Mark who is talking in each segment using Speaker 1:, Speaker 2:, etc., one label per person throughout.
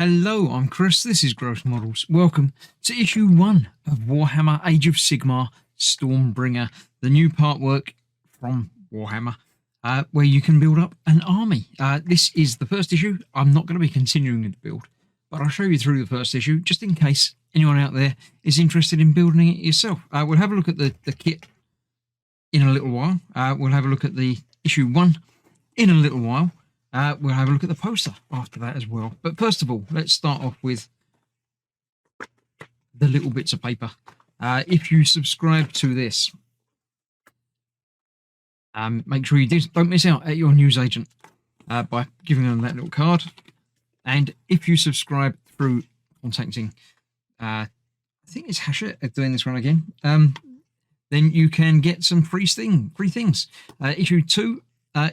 Speaker 1: Hello, I'm Chris. This is Gross Models. Welcome to issue 1 of Warhammer Age of Sigmar Stormbringer, the new partwork from Warhammer, where you can build up an army. This is the first issue. I'm not going to be continuing the build, but I'll show you through the first issue just in case anyone out there is interested in building it yourself. We'll have a look at the kit in a little while. We'll have a look at the issue 1 in a little while. We'll have a look at the poster after that as well. But first of all, let's start off with the little bits of paper. If you subscribe to this, make sure you don't miss out at your newsagent by giving them that little card. And if you subscribe through contacting, I think it's Hachette doing this one again, then you can get some free things. Issue 2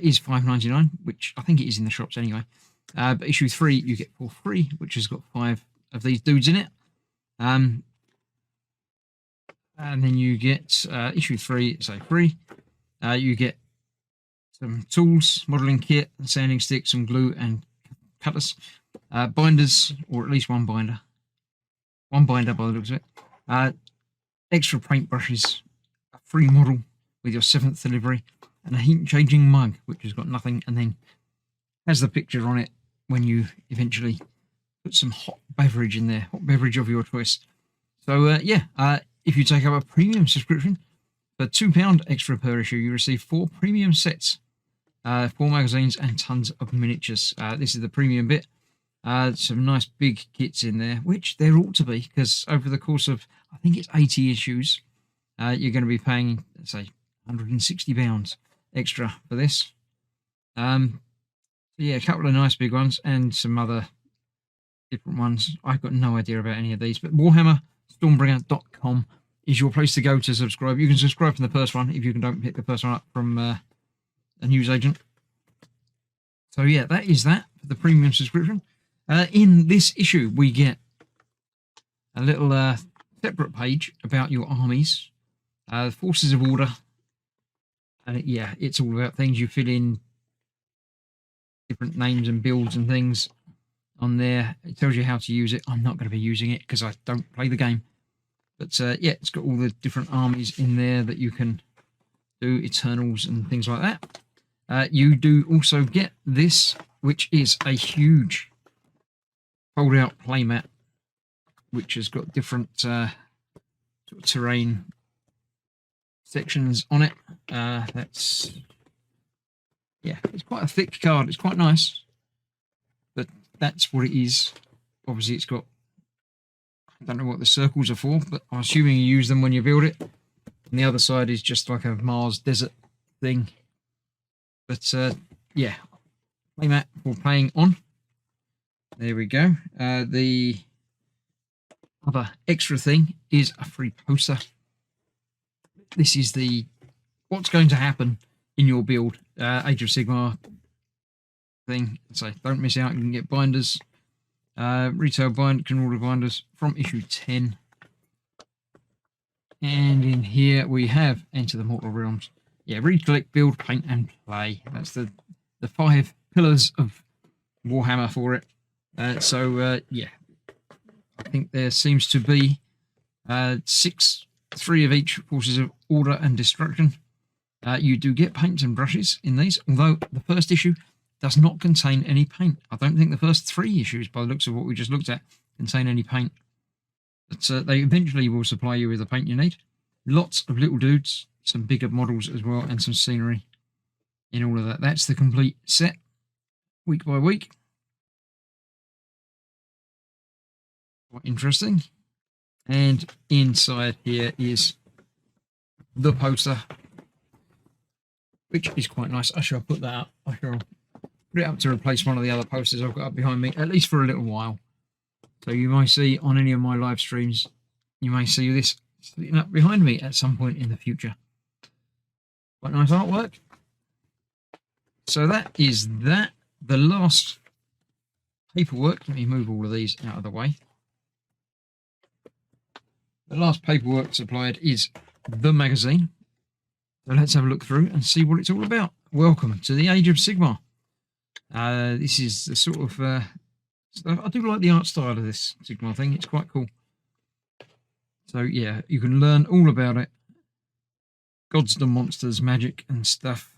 Speaker 1: is $5.99, which I think it is in the shops anyway. But issue 3 you get for free, which has got 5 of these dudes in it. And then you get issue 3, so free. You get some tools, modelling kit, a sanding stick, some glue and cutters, binders, or at least one binder. One binder by the looks of it. Extra paint brushes, a free model with your 7th delivery, and a heat-changing mug, which has got nothing, and then has the picture on it when you eventually put some hot beverage in there, hot beverage of your choice. So, if you take up a premium subscription, for £2 extra per issue, you receive 4 premium sets, 4 magazines, and tons of miniatures. This is the premium bit. Some nice big kits in there, which there ought to be, because over the course of, I think it's 80 issues, you're going to be paying, say, £160 extra for this. Yeah, a couple of nice big ones and some other different ones. I've got no idea about any of these, but warhammerstormbringer.com is your place to go to subscribe. You can subscribe from the first one if you don't pick the first one up from a newsagent. So yeah, that is that for the premium subscription. In this issue, we get a little separate page about your armies, forces of order. Yeah, it's all about things. You fill in different names and builds and things on there. It tells you how to use it. I'm not going to be using it because I don't play the game. But yeah, it's got all the different armies in there that you can do, Eternals and things like that. You do also get this, which is a huge fold-out playmat, which has got different sort of terrain sections on it. That's, yeah, it's quite a thick card. It's quite nice, but that's what it is. Obviously, it's got, I don't know what the circles are for, but I'm assuming you use them when you build it. And the other side is just like a Mars desert thing. But yeah, playmat for playing on. There we go. The other extra thing is a free poster. This is the what's going to happen in your build, Age of Sigmar thing. So don't miss out. You can get binders, retail bind, can order binders from issue 10. And in here we have Enter the Mortal Realms. Yeah, read, collect, build, paint, and play. That's the 5 pillars of Warhammer for it. Yeah, I think there seems to be 3 of each, forces of order and destruction. You do get paints and brushes in these, although the first issue does not contain any paint. I don't think the first 3 issues, by the looks of what we just looked at, contain any paint. But they eventually will supply you with the paint you need. Lots of little dudes, some bigger models as well, and some scenery in all of that. That's the complete set, week by week. Quite interesting. And inside here is the poster, which is quite nice. I shall put that up. I shall put it up to replace one of the other posters I've got up behind me, at least for a little while. So you may see on any of my live streams, you may see this sitting up behind me at some point in the future. Quite nice artwork. So that is that. The last paperwork, let me move all of these out of the way. The last paperwork supplied is the magazine. So let's have a look through and see what it's all about. Welcome to the Age of Sigmar. This is the sort of stuff. I do like the art style of this Sigmar thing. It's quite cool. So yeah, you can learn all about it. Gods and monsters, magic and stuff.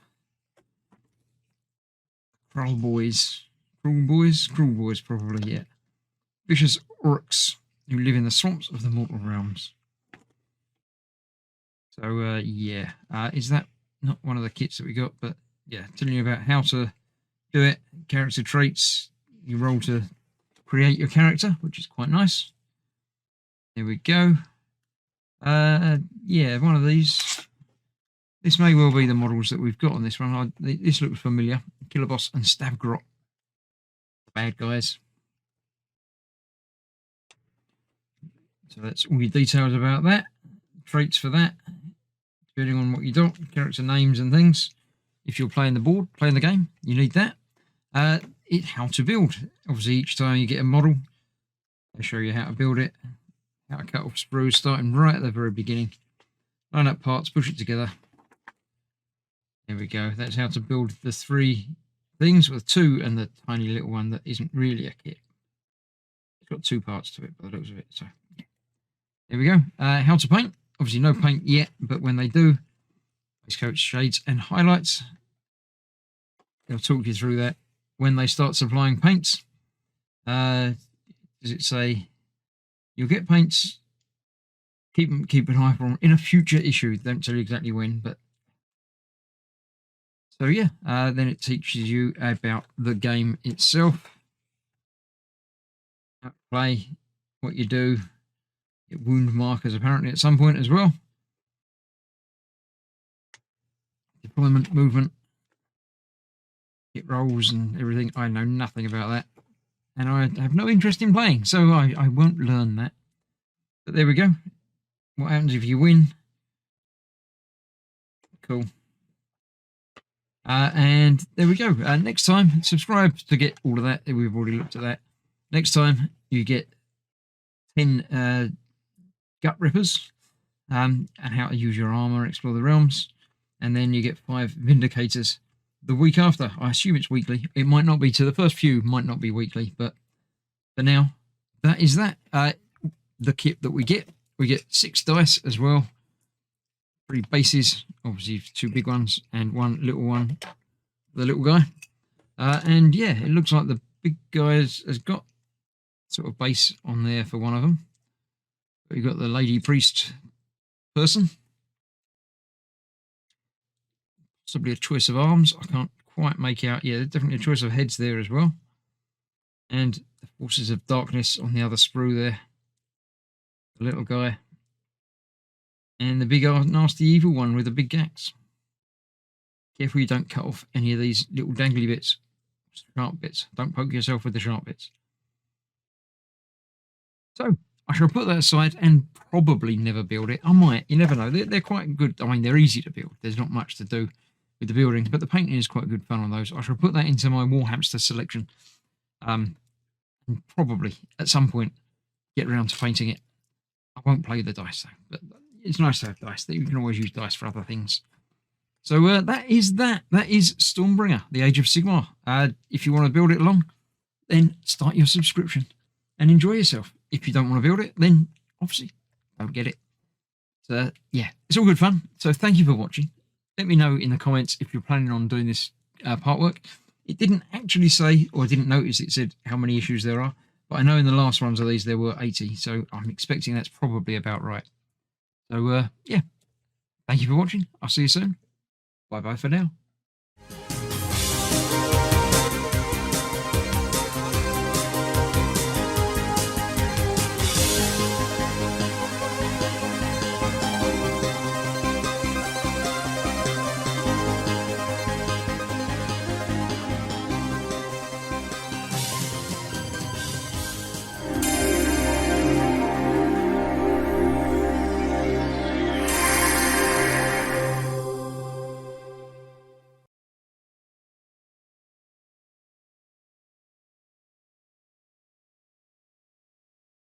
Speaker 1: Cruel boys. Cruel boys probably, yeah. Vicious orcs who live in the swamps of the mortal realms. So yeah, is that not one of the kits that we got? But yeah, telling you about how to do it. Character traits. You roll to create your character, which is quite nice. There we go. Yeah, one of these. This may well be the models that we've got on this one. This looks familiar. Killer Boss and Stavgrot. Bad guys. So that's all your details about that. Traits for that. Depending on what you do, character names and things. If you're playing the board, playing the game, you need that. How to build. Obviously, each time you get a model, they show you how to build it. How to cut off sprues, starting right at the very beginning. Line up parts, push it together. There we go. That's how to build the 3 things, with 2 and the tiny little one that isn't really a kit. It's got 2 parts to it by the looks of it. So yeah. There we go. How to paint. Obviously no paint yet, but when they do, base coats, shades and highlights. They'll talk you through that. When they start supplying paints, does it say you'll get paints? Keep an eye for them in a future issue. Don't tell you exactly when, but so yeah. Then it teaches you about the game itself, how to play, what you do. Get wound markers apparently at some point as well. Deployment, movement, hit rolls and everything. I know nothing about that, and I have no interest in playing, so I won't learn that. But there we go. What happens if you win? Cool. And there we go. Next time, subscribe to get all of that. We've already looked at that. Next time, you get 10 gut rippers, and how to use your armor, explore the realms, and then you get 5 vindicators the week after. I assume it's weekly. It might not be. To the first few, might not be weekly, but for now, that is that. The kit that we get 6 dice as well. 3 bases, obviously 2 big ones and 1 little one, the little guy. And yeah, it looks like the big guy has got sort of base on there for one of them. But you've got the lady priest person. Possibly a choice of arms. I can't quite make out. Yeah, definitely a choice of heads there as well. And the forces of darkness on the other sprue there. The little guy. And the big nasty evil one with the big axe. Careful you don't cut off any of these little dangly bits. Sharp bits. Don't poke yourself with the sharp bits. So, I shall put that aside and probably never build it. I might. You never know. They're quite good. I mean, they're easy to build. There's not much to do with the buildings, but the painting is quite good fun on those. I shall put that into my Warhamster selection. And probably, at some point, get around to painting it. I won't play the dice, though. But it's nice to have dice. You can always use dice for other things. So that is that. That is Stormbringer, the Age of Sigmar. If you want to build it along, then start your subscription and enjoy yourself. If you don't want to build it, then obviously don't get it. So yeah, it's all good fun. So thank you for watching. Let me know in the comments if you're planning on doing this part work. It didn't actually say, or I didn't notice it said how many issues there are, but I know in the last runs of these there were 80, so I'm expecting that's probably about right. So yeah, thank you for watching. I'll see you soon. Bye bye for now.